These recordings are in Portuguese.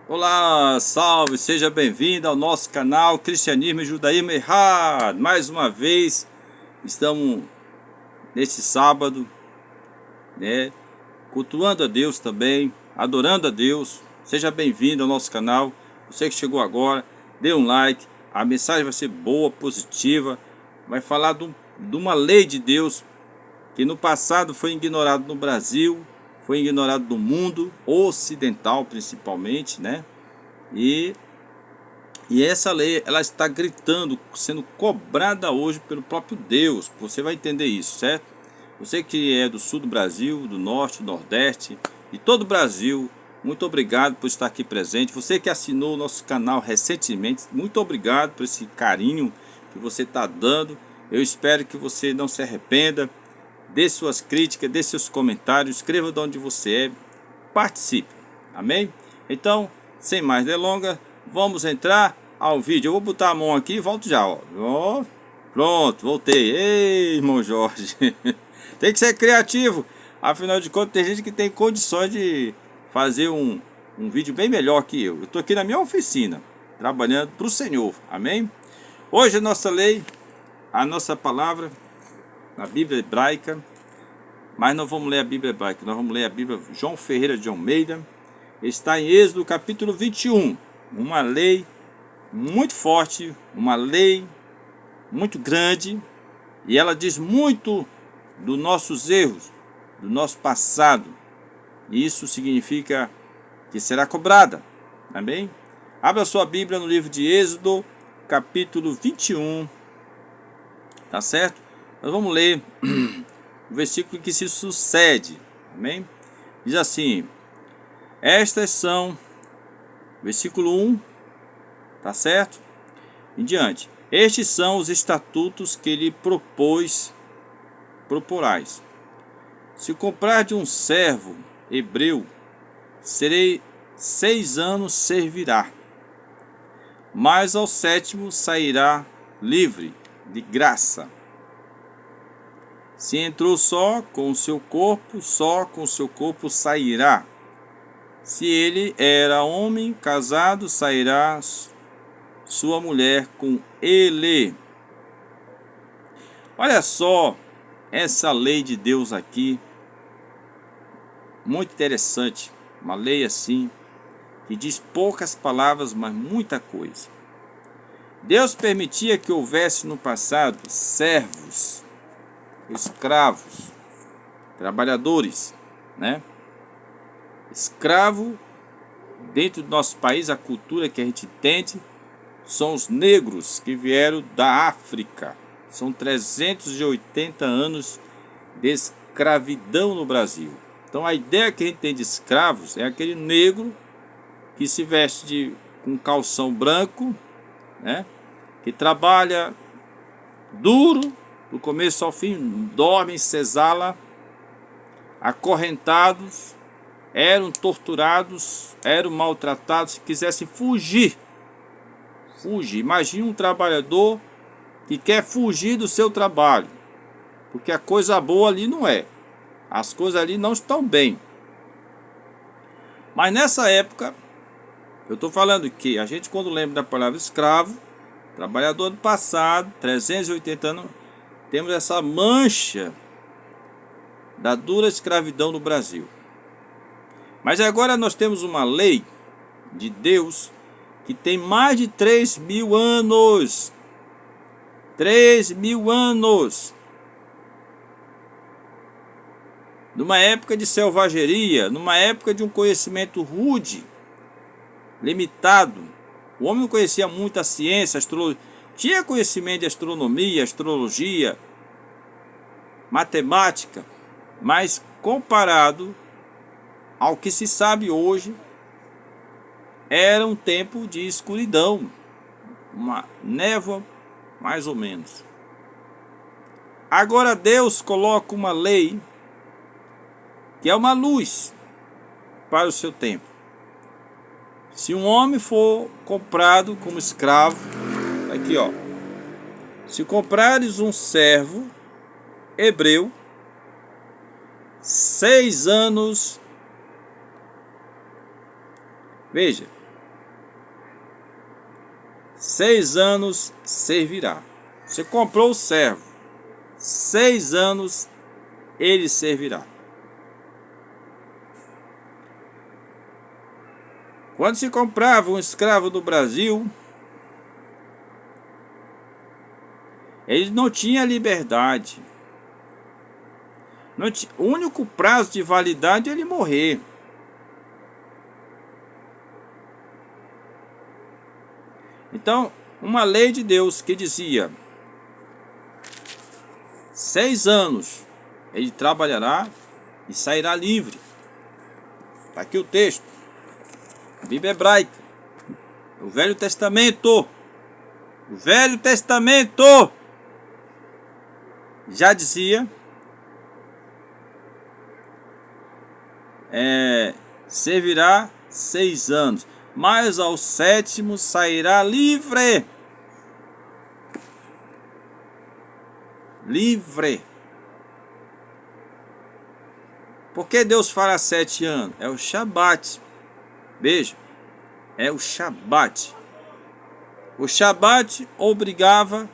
Olá, salve, seja bem-vindo ao nosso canal Cristianismo e Judaísmo Errado. Mais uma vez, estamos nesse sábado, né, cultuando a Deus também, adorando a Deus. Seja bem-vindo ao nosso canal. Você que chegou agora, dê um like. A mensagem vai ser boa, positiva. Vai falar de uma lei de Deus que no passado foi ignorado no Brasil, foi ignorado no mundo ocidental principalmente, né? E, e essa lei, ela está gritando, sendo cobrada hoje pelo próprio Deus. Você vai entender isso, certo? Você que é do sul do Brasil, do norte, do nordeste, de todo o Brasil, muito obrigado por estar aqui presente. Você que assinou o nosso canal recentemente, muito obrigado por esse carinho que você está dando. Eu espero que você não se arrependa. Dê suas críticas, dê seus comentários, escreva de onde você é, participe. Amém? Então, sem mais delongas, vamos entrar ao vídeo. Eu vou botar a mão aqui e volto já. Ó. Pronto, voltei. Ei, irmão Jorge. Tem que ser criativo. Afinal de contas, tem gente que tem condições de fazer um vídeo bem melhor que eu. Eu estou aqui na minha oficina, trabalhando para o Senhor. Amém? Hoje a nossa lei, a nossa palavra, na Bíblia hebraica, mas não vamos ler a Bíblia hebraica, nós vamos ler a Bíblia João Ferreira de Almeida. Está em Êxodo capítulo 21, uma lei muito forte, uma lei muito grande, e ela diz muito dos nossos erros, do nosso passado, e isso significa que será cobrada. Amém? Abra sua Bíblia no livro de Êxodo capítulo 21, tá certo? Nós vamos ler o versículo que se sucede. Amém? Diz assim: estas são, versículo 1, tá certo? Em diante. Estes são os estatutos que lhe proporais. Se comprar de um servo hebreu, serei 6 anos servirá, mas ao 7º sairá livre, de graça. Se entrou só com o seu corpo sairá. Se ele era homem casado, sairá sua mulher com ele. Olha só essa lei de Deus aqui, muito interessante. Uma lei assim, que diz poucas palavras, mas muita coisa. Deus permitia que houvesse no passado servos, escravos, trabalhadores, né? Escravo, dentro do nosso país, a cultura que a gente entende, são os negros que vieram da África. São 380 anos de escravidão no Brasil. Então a ideia que a gente tem de escravos é aquele negro que se veste com calção branco, né? Que trabalha duro, do começo ao fim, dorme em senzala, acorrentados, eram torturados, eram maltratados. Se quisessem fugir. Imagine um trabalhador que quer fugir do seu trabalho, porque a coisa boa ali não é. As coisas ali não estão bem. Mas nessa época, eu estou falando que a gente, quando lembra da palavra escravo, trabalhador do passado, 380 anos, temos essa mancha da dura escravidão no Brasil. Mas agora nós temos uma lei de Deus que tem mais de 3.000 anos. 3.000 anos. Numa época de selvageria, numa época de um conhecimento rude, limitado. O homem não conhecia muito a ciência, a astrologia. Tinha conhecimento de astronomia, astrologia, matemática, mas comparado ao que se sabe hoje, era um tempo de escuridão, uma névoa mais ou menos. Agora Deus coloca uma lei que é uma luz para o seu tempo. Se um homem for comprado como escravo, aqui ó, se comprares um servo hebreu, 6 anos, veja, 6 anos servirá. Você comprou o servo, 6 anos ele servirá. Quando se comprava um escravo do Brasil, ele não tinha liberdade. O único prazo de validade é ele morrer. Então, uma lei de Deus que dizia 6 anos ele trabalhará e sairá livre. Está aqui o texto. A Bíblia hebraica. O Velho Testamento. O Velho Testamento já dizia servirá 6 anos, mas ao 7º sairá livre. Livre. Por que Deus fala 7 anos? É o Shabat. Veja, é o Shabat. O Shabat obrigava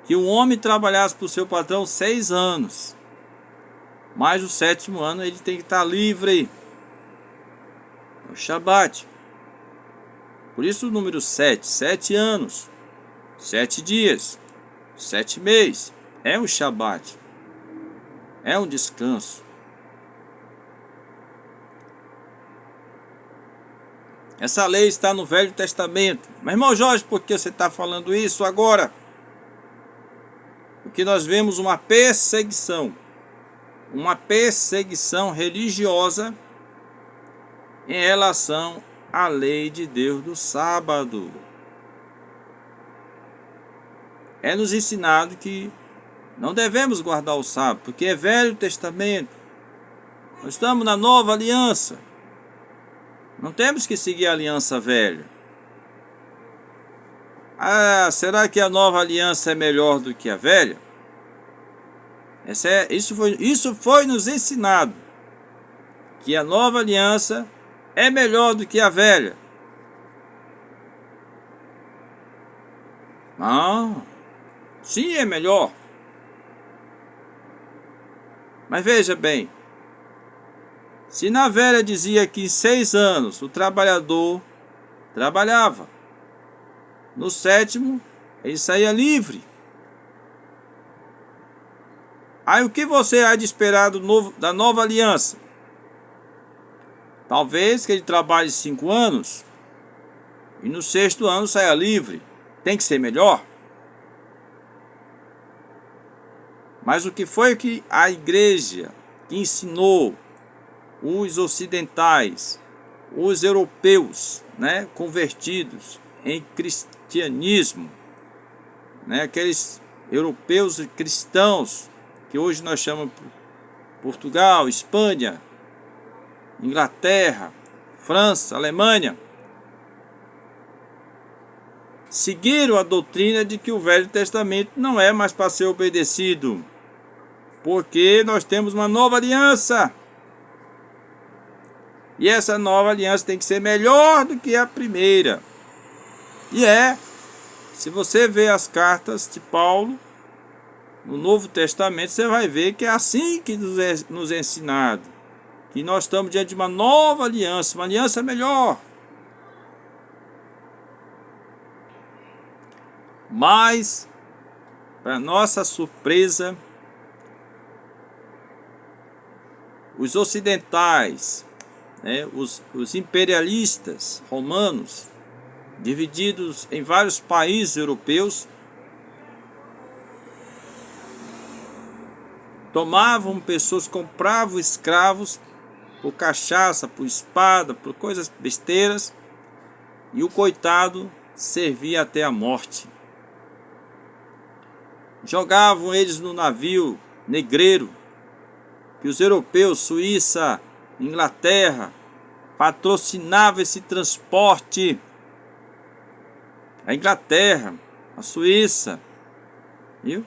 que o homem trabalhasse para o seu patrão 6 anos. Mas o 7º ano ele tem que estar livre. É o Shabat. Por isso o número 7, 7 anos, 7 dias, 7 meses. É o Shabat. É um descanso. Essa lei está no Velho Testamento. Mas, irmão Jorge, por que você está falando isso agora? Porque nós vemos uma perseguição religiosa em relação à lei de Deus do sábado. É nos ensinado que não devemos guardar o sábado, porque é Velho Testamento. Nós estamos na nova aliança. Não temos que seguir a aliança velha. Ah, será que a nova aliança é melhor do que a velha? Isso foi nos ensinado. Que a nova aliança é melhor do que a velha. Não. Sim, é melhor. Mas veja bem. Se na velha dizia que em 6 anos o trabalhador trabalhava, no 7º ele saía livre. Aí o que você há de esperar da nova aliança? Talvez que ele trabalhe 5 anos e no 6º ano saia livre. Tem que ser melhor? Mas o que foi que a igreja ensinou os ocidentais, os europeus, convertidos em cristianismo, aqueles europeus e cristãos que hoje nós chamamos Portugal, Espanha, Inglaterra, França, Alemanha, seguiram a doutrina de que o Velho Testamento não é mais para ser obedecido, porque nós temos uma nova aliança. E essa nova aliança tem que ser melhor do que a primeira. E se você ver as cartas de Paulo no Novo Testamento, você vai ver que é assim que nos é ensinado. Que nós estamos diante de uma nova aliança, uma aliança melhor. Mas, para nossa surpresa, os ocidentais, os imperialistas romanos, divididos em vários países europeus, tomavam pessoas, compravam escravos por cachaça, por espada, por coisas besteiras, e o coitado servia até a morte. Jogavam eles no navio negreiro, que os europeus, Suíça, Inglaterra, patrocinavam esse transporte. A Inglaterra, a Suíça, viu?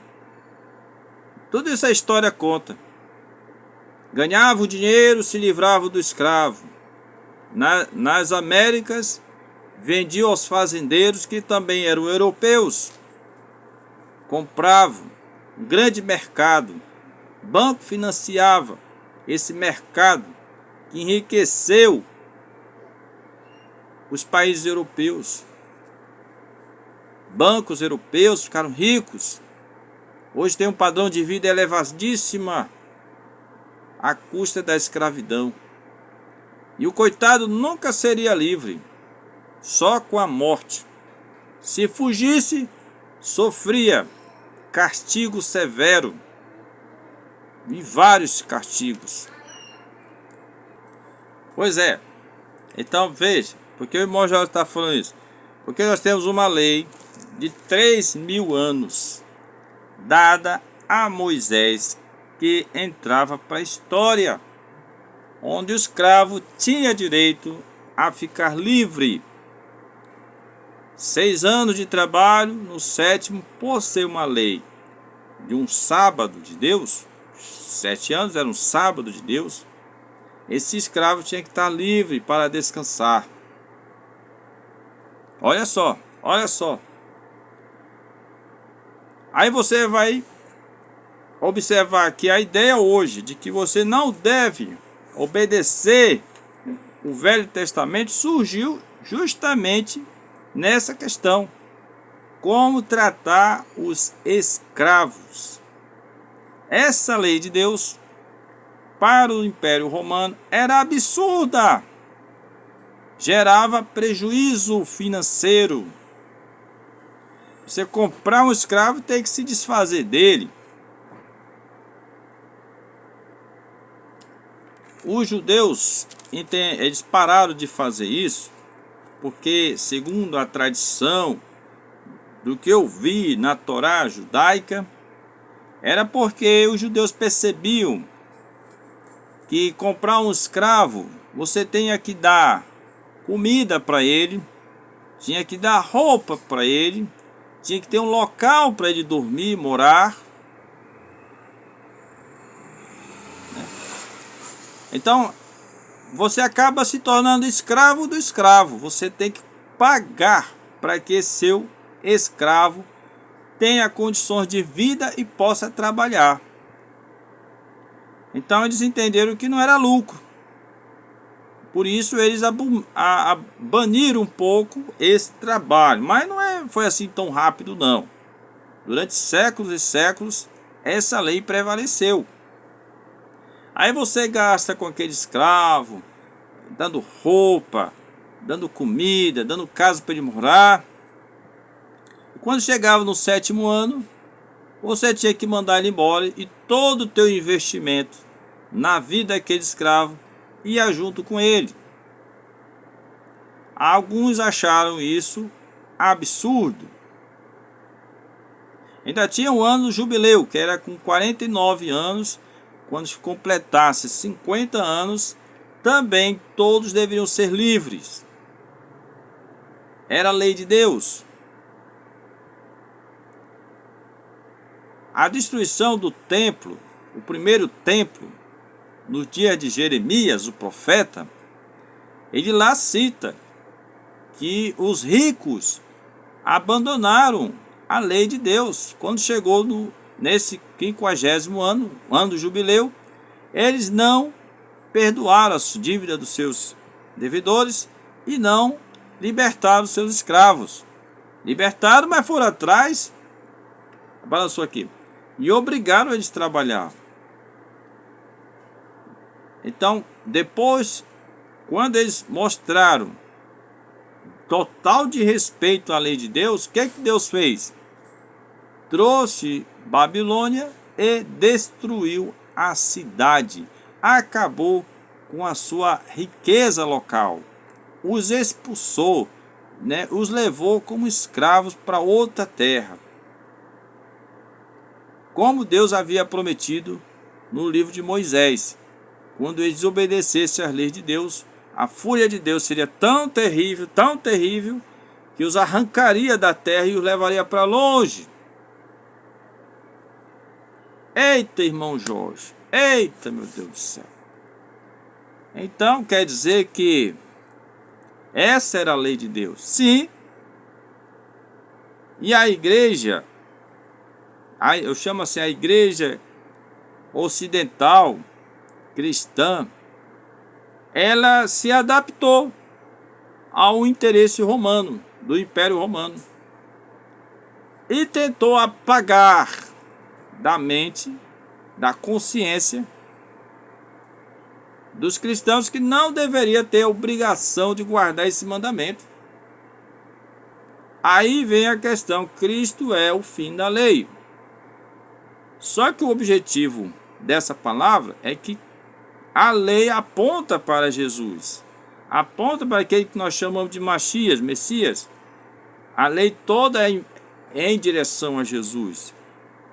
Tudo isso a história conta. Ganhava o dinheiro, se livrava do escravo. Nas Américas, vendiam aos fazendeiros, que também eram europeus, compravam, um grande mercado, banco financiava esse mercado, que enriqueceu os países europeus. Bancos europeus ficaram ricos. Hoje tem um padrão de vida elevadíssima à custa da escravidão. E o coitado nunca seria livre, só com a morte. Se fugisse, sofria castigo severo, e vários castigos. Pois é, então veja, porque o irmão Jorge está falando isso? Porque nós temos uma lei de 3.000 anos, dada a Moisés, que entrava para a história, onde o escravo tinha direito a ficar livre. 6 anos de trabalho, no 7º, por ser uma lei de um sábado de Deus, 7 anos era um sábado de Deus, esse escravo tinha que estar livre para descansar. Olha só, olha só. Aí você vai observar que a ideia hoje de que você não deve obedecer o Velho Testamento surgiu justamente nessa questão. Como tratar os escravos. Essa lei de Deus para o Império Romano era absurda. Gerava prejuízo financeiro. Você comprar um escravo tem que se desfazer dele. Os judeus, eles pararam de fazer isso porque, segundo a tradição do que eu vi na Torá judaica, era porque os judeus percebiam que comprar um escravo, você tinha que dar comida para ele, tinha que dar roupa para ele, tinha que ter um local para ele dormir, morar. Então, você acaba se tornando escravo do escravo. Você tem que pagar para que seu escravo tenha condições de vida e possa trabalhar. Então eles entenderam que não era lucro. Por isso eles baniram um pouco esse trabalho. Mas não foi assim tão rápido não. Durante séculos e séculos essa lei prevaleceu. Aí você gasta com aquele escravo, dando roupa, dando comida, dando casa para ele morar. Quando chegava no 7º ano, você tinha que mandar ele embora e todo o teu investimento na vida daquele escravo ia junto com ele. Alguns acharam isso absurdo. Ainda tinha o ano do jubileu, que era com 49 anos, quando se completasse 50 anos, também todos deveriam ser livres. Era a lei de Deus. A destruição do templo, o primeiro templo, no dia de Jeremias, o profeta, ele lá cita que os ricos abandonaram a lei de Deus. Quando chegou nesse 50º ano, ano do jubileu, eles não perdoaram as dívidas dos seus devedores e não libertaram os seus escravos. Libertaram, mas foram atrás, balançou aqui, e obrigaram eles a trabalhar. Então, depois, quando eles mostraram total de respeito à lei de Deus, o que Deus fez? Trouxe Babilônia e destruiu a cidade. Acabou com a sua riqueza local. Os expulsou, os levou como escravos para outra terra. Como Deus havia prometido no livro de Moisés. Quando eles desobedecessem às leis de Deus, a fúria de Deus seria tão terrível, que os arrancaria da terra e os levaria para longe. Eita, irmão Jorge, eita, meu Deus do céu. Então, quer dizer que Essa era a lei de Deus. Sim. E a igreja, eu chamo assim a igreja ocidental, cristã, ela se adaptou ao interesse romano, do Império Romano, e tentou apagar da mente, da consciência dos cristãos que não deveria ter a obrigação de guardar esse mandamento. Aí vem a questão, Cristo é o fim da lei. Só que o objetivo dessa palavra é que a lei aponta para Jesus, aponta para aquele que nós chamamos de Messias. A lei toda é em direção a Jesus.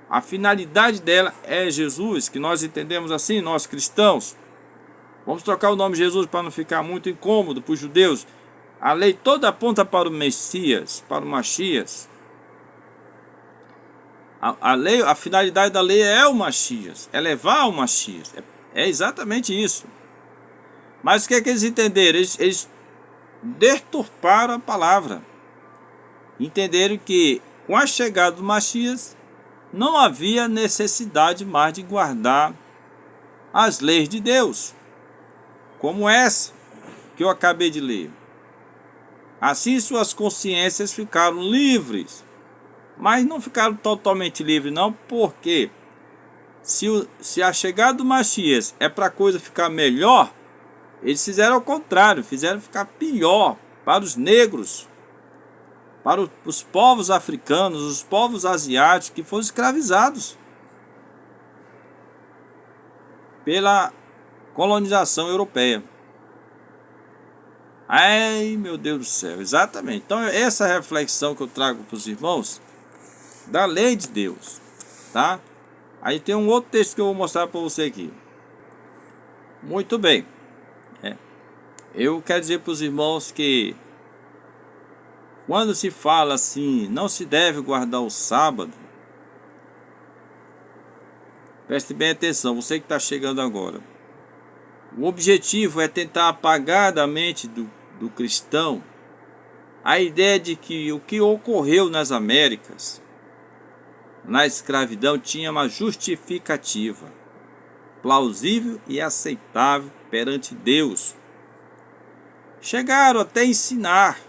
A finalidade dela é Jesus, que nós entendemos assim, nós cristãos. Vamos trocar o nome Jesus para não ficar muito incômodo para os judeus. A lei toda aponta para o Messias, para o Messias. A finalidade da lei é o Messias, é levar o Messias. É exatamente isso. Mas o que é que eles entenderam? Eles deturparam a palavra. Entenderam que com a chegada do Messias não havia necessidade mais de guardar as leis de Deus, como essa que eu acabei de ler. Assim suas consciências ficaram livres, mas não ficaram totalmente livres não, porque se a chegada do Messias é para a coisa ficar melhor, eles fizeram ao contrário, fizeram ficar pior para os negros, para os povos africanos, os povos asiáticos que foram escravizados pela colonização europeia. Ai, meu Deus do céu, exatamente. Então, essa reflexão que eu trago para os irmãos da lei de Deus, tá? Aí tem um outro texto que eu vou mostrar para você aqui. Muito bem. Eu quero dizer para os irmãos que quando se fala assim, não se deve guardar o sábado, preste bem atenção, você que está chegando agora. O objetivo é tentar apagar da mente do cristão a ideia de que o que ocorreu nas Américas, na escravidão, tinha uma justificativa plausível e aceitável perante Deus. Chegaram até ensinar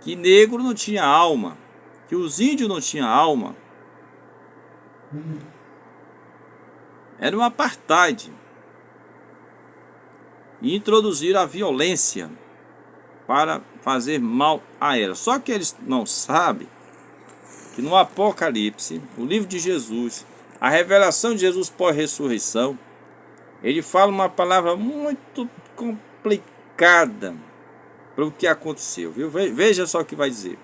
que negro não tinha alma, que os índios não tinham alma. Era um apartheid. E introduziram a violência para fazer mal a ela. Só que eles não sabem que no Apocalipse, o livro de Jesus, a revelação de Jesus pós-ressurreição, ele fala uma palavra muito complicada para o que aconteceu, viu? Veja só o que vai dizer.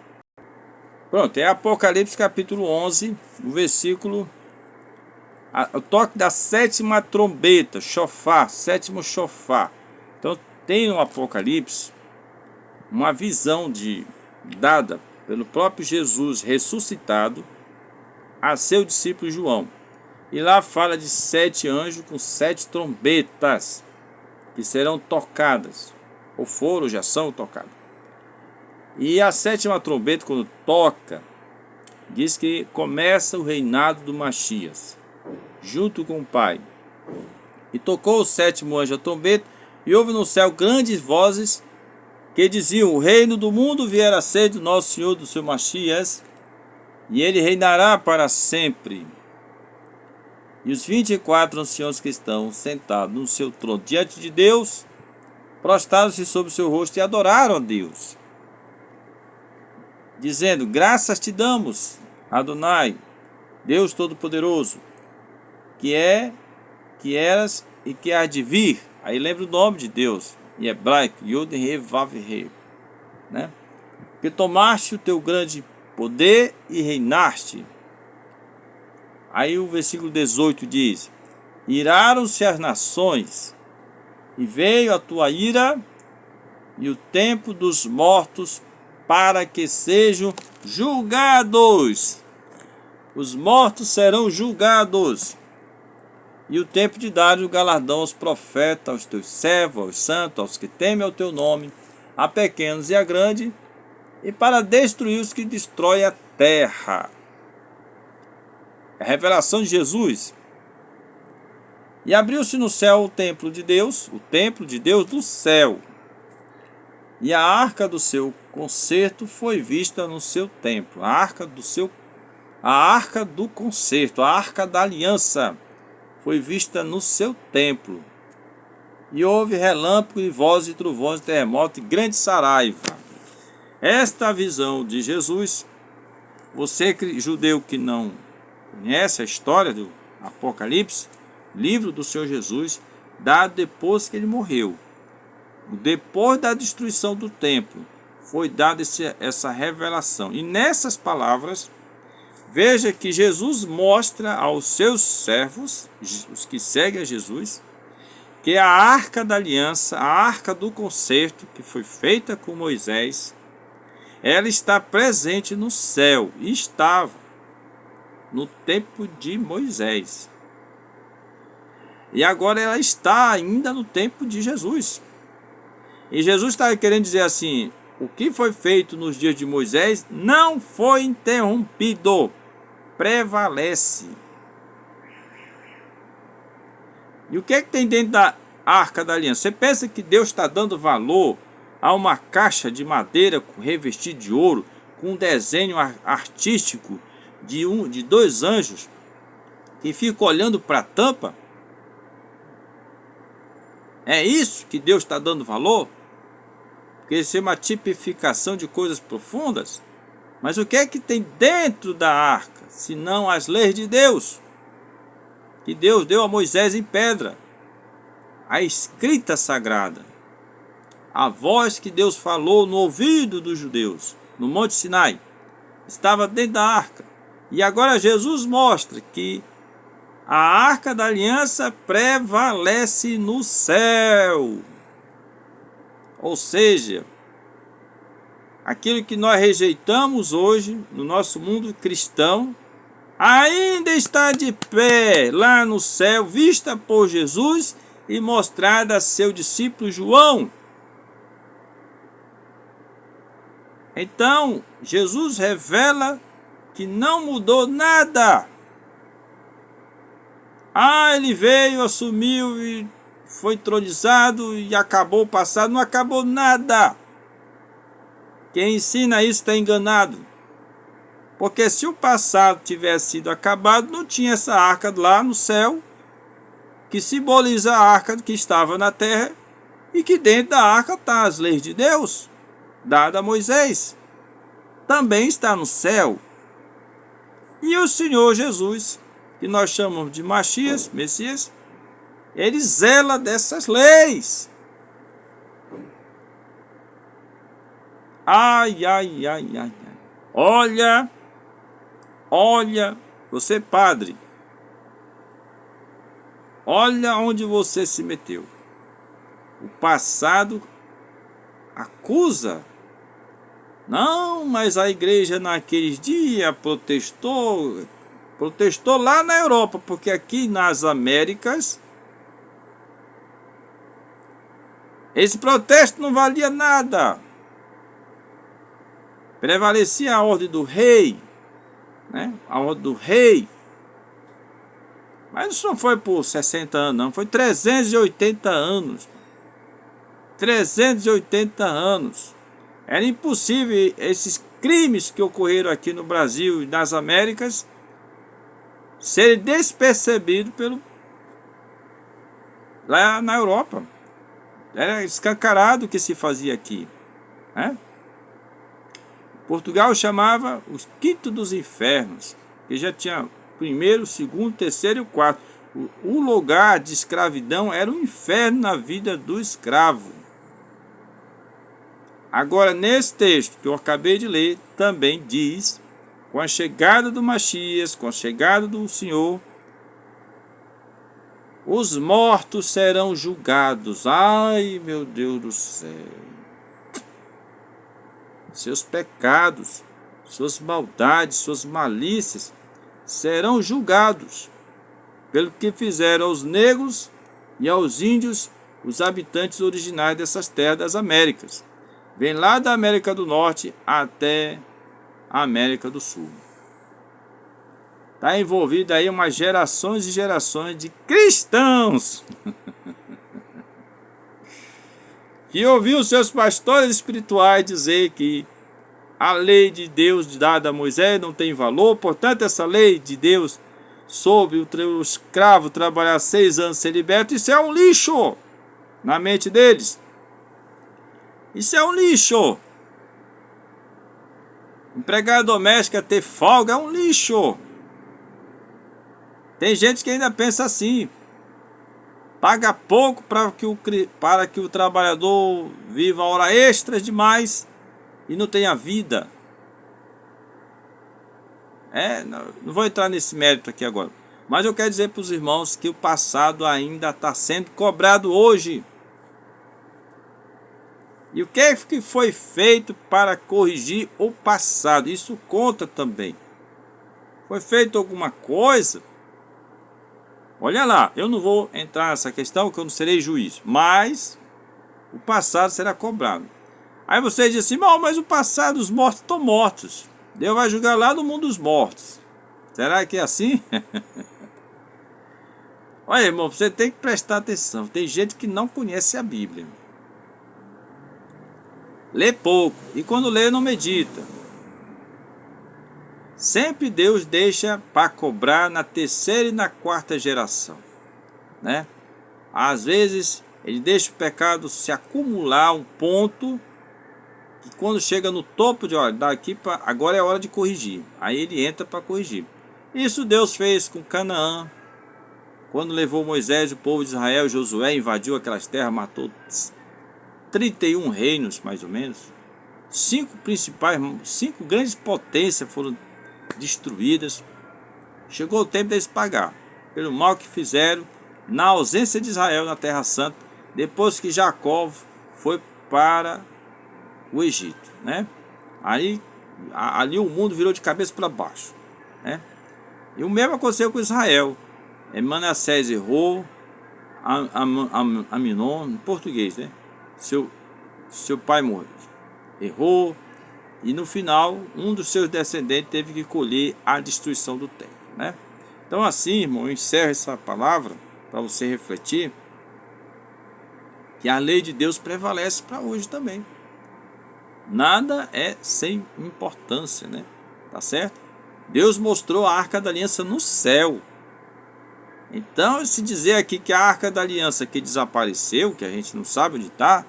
Pronto, é Apocalipse capítulo 11, o versículo, o toque da sétima trombeta, shofar, sétimo shofar. Então tem no Apocalipse uma visão dada pelo próprio Jesus ressuscitado a seu discípulo João. E lá fala de 7 anjos com 7 trombetas que serão tocadas, ou foram, já são tocadas. E a sétima trombeta, quando toca, diz que começa o reinado do Messias, junto com o Pai. E tocou o sétimo anjo a trombeta, e houve no céu grandes vozes que diziam: o reino do mundo viera a ser do nosso Senhor, do seu Messias, e ele reinará para sempre. E os 24 anciãos que estão sentados no seu trono diante de Deus, prostraram-se sobre o seu rosto e adoraram a Deus, dizendo: graças te damos, Adonai, Deus Todo-Poderoso, que eras e que há de vir. Aí lembra o nome de Deus, em hebraico, Yod-He-Vav-He, né? Que tomaste o teu grande poder e reinaste. Aí o versículo 18 diz: iraram-se as nações, e veio a tua ira e o tempo dos mortos para que sejam julgados. Os mortos serão julgados. E o tempo de dar o galardão aos profetas, aos teus servos, aos santos, aos que temem ao teu nome, a pequenos e a grandes, e para destruir os que destroem a terra. A revelação de Jesus. E abriu-se no céu o templo de Deus do céu. E a arca do seu concerto foi vista no seu templo. A arca do concerto, a arca da aliança, foi vista no seu templo. E houve relâmpago e vozes e trovões, terremoto e grande saraiva. Esta visão de Jesus, você judeu que não conhece a história do Apocalipse, livro do Senhor Jesus, dado depois que ele morreu, depois da destruição do templo, foi dada essa revelação. E nessas palavras, veja que Jesus mostra aos seus servos, os que seguem a Jesus, que a arca da aliança, a arca do concerto, que foi feita com Moisés, ela está presente no céu, e estava no tempo de Moisés. E agora ela está ainda no tempo de Jesus. E Jesus está querendo dizer assim, o que foi feito nos dias de Moisés não foi interrompido, prevalece. E o que é que tem dentro da arca da aliança? Você pensa que Deus está dando valor a uma caixa de madeira revestida de ouro, com um desenho artístico de dois anjos que ficam olhando para a tampa? É isso que Deus está dando valor? Porque isso é uma tipificação de coisas profundas. Mas o que é que tem dentro da arca, senão as leis de Deus, que Deus deu a Moisés em pedra, a escrita sagrada, a voz que Deus falou no ouvido dos judeus, no Monte Sinai, estava dentro da arca. E agora Jesus mostra que a arca da aliança prevalece no céu. Ou seja, aquilo que nós rejeitamos hoje no nosso mundo cristão, ainda está de pé lá no céu, vista por Jesus e mostrada a seu discípulo João. Então, Jesus revela que não mudou nada. Ele veio, assumiu e foi entronizado e acabou o passado. Não acabou nada. Quem ensina isso está enganado. Porque se o passado tivesse sido acabado, não tinha essa arca lá no céu, que simboliza a arca que estava na terra, e que dentro da arca está as leis de Deus, dada a Moisés. Também está no céu. E o Senhor Jesus, que nós chamamos de Messias, ele zela dessas leis. Ai. Olha, você padre, olha onde você se meteu. O passado acusa. Não, mas a igreja naqueles dias protestou lá na Europa, porque aqui nas Américas esse protesto não valia nada. Prevalecia a ordem do rei, né? A ordem do rei. Mas isso não foi por 60 anos, não. Foi 380 anos. 380 anos. Era impossível esses crimes que ocorreram aqui no Brasil e nas Américas serem despercebidos lá na Europa. Era escancarado o que se fazia aqui, né? Portugal chamava os quinto dos infernos, que já tinha primeiro, segundo, terceiro e quarto. O lugar de escravidão era um inferno na vida do escravo. Agora, nesse texto que eu acabei de ler, também diz, com a chegada do Messias, com a chegada do Senhor, os mortos serão julgados. Ai, meu Deus do céu. Seus pecados, suas maldades, suas malícias serão julgados pelo que fizeram aos negros e aos índios, os habitantes originais dessas terras das Américas. Vem lá da América do Norte até a América do Sul. Está envolvido aí umas gerações e gerações de cristãos que ouviu seus pastores espirituais dizer que a lei de Deus dada a Moisés não tem valor, portanto essa lei de Deus sobre o escravo trabalhar 6 anos ser liberto, isso é um lixo na mente deles. Isso é um lixo. Empregada doméstica ter folga é um lixo. Tem gente que ainda pensa assim. Paga pouco para que o trabalhador viva hora extras demais e não tenha vida. Não vou entrar nesse mérito aqui agora. Mas eu quero dizer para os irmãos que o passado ainda está sendo cobrado hoje. E o que foi feito para corrigir o passado? Isso conta também. Foi feito alguma coisa? Olha lá, eu não vou entrar nessa questão, que eu não serei juiz. Mas o passado será cobrado. Aí você diz assim, mas o passado, os mortos estão mortos. Deus vai julgar lá no mundo dos mortos. Será que é assim? Olha, irmão, você tem que prestar atenção. Tem gente que não conhece a Bíblia. Lê pouco. E quando lê, não medita. Sempre Deus deixa para cobrar na 3ª e na 4ª geração. Né? Às vezes, ele deixa o pecado se acumular a um ponto que quando chega no topo de, olha, daqui para agora é hora de corrigir. Aí ele entra para corrigir. Isso Deus fez com Canaã. Quando levou Moisés e o povo de Israel, Josué invadiu aquelas terras, matou 31 reinos, mais ou menos. 5 grandes potências foram destruídas. Chegou o tempo deles pagar pelo mal que fizeram na ausência de Israel na Terra Santa, depois que Jacó foi para o Egito, né? Ali o mundo virou de cabeça para baixo, né? E o mesmo aconteceu com Israel. Manassés errou, Aminon, em português, né? Seu pai morreu, errou, e no final um dos seus descendentes teve que colher a destruição do templo, né? Então assim, irmão, eu encerro essa palavra para você refletir que a lei de Deus prevalece para hoje também. Nada é sem importância, né? Tá certo? Deus mostrou a Arca da Aliança no céu. Então, se dizer aqui que a Arca da Aliança que desapareceu, que a gente não sabe onde está,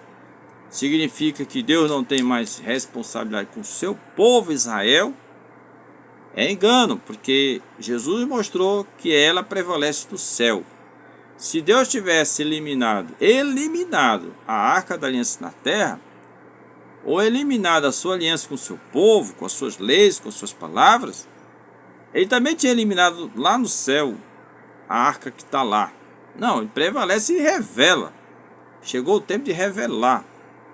significa que Deus não tem mais responsabilidade com o seu povo Israel, é engano, porque Jesus mostrou que ela prevalece do céu. Se Deus tivesse eliminado a Arca da Aliança na terra, ou eliminado a sua aliança com o seu povo, com as suas leis, com as suas palavras, ele também tinha eliminado lá no céu a arca que está lá. Não, ele prevalece e revela. Chegou o tempo de revelar.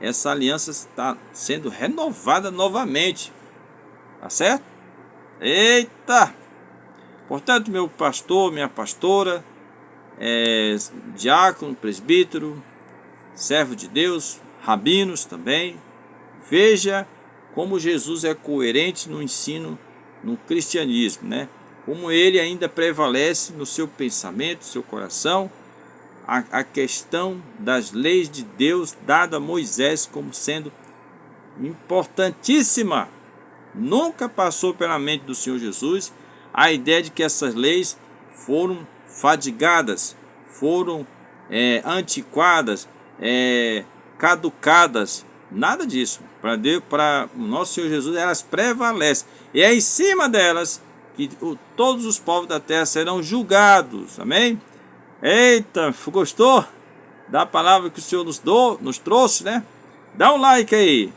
Essa aliança está sendo renovada novamente. Tá certo? Eita! Portanto, meu pastor, minha pastora, diácono, presbítero, servo de Deus, rabinos também, veja como Jesus é coerente no ensino, no cristianismo, né? Como ele ainda prevalece no seu pensamento, seu coração, a questão das leis de Deus dada a Moisés como sendo importantíssima. Nunca passou pela mente do Senhor Jesus a ideia de que essas leis foram fadigadas, foram antiquadas, caducadas. Nada disso. Para o nosso Senhor Jesus, elas prevalecem. E é em cima delas que todos os povos da terra serão julgados. Amém? Eita, gostou da palavra que o Senhor nos trouxe, né? Dá um like aí.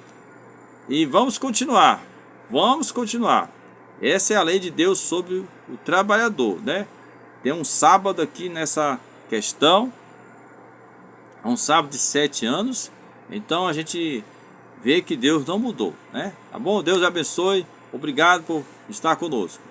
E vamos continuar. Vamos continuar. Essa é a lei de Deus sobre o trabalhador, né? Tem um sábado aqui nessa questão. É um sábado de 7 anos. Então a gente vê que Deus não mudou, né? Tá bom? Deus abençoe. Obrigado por estar conosco.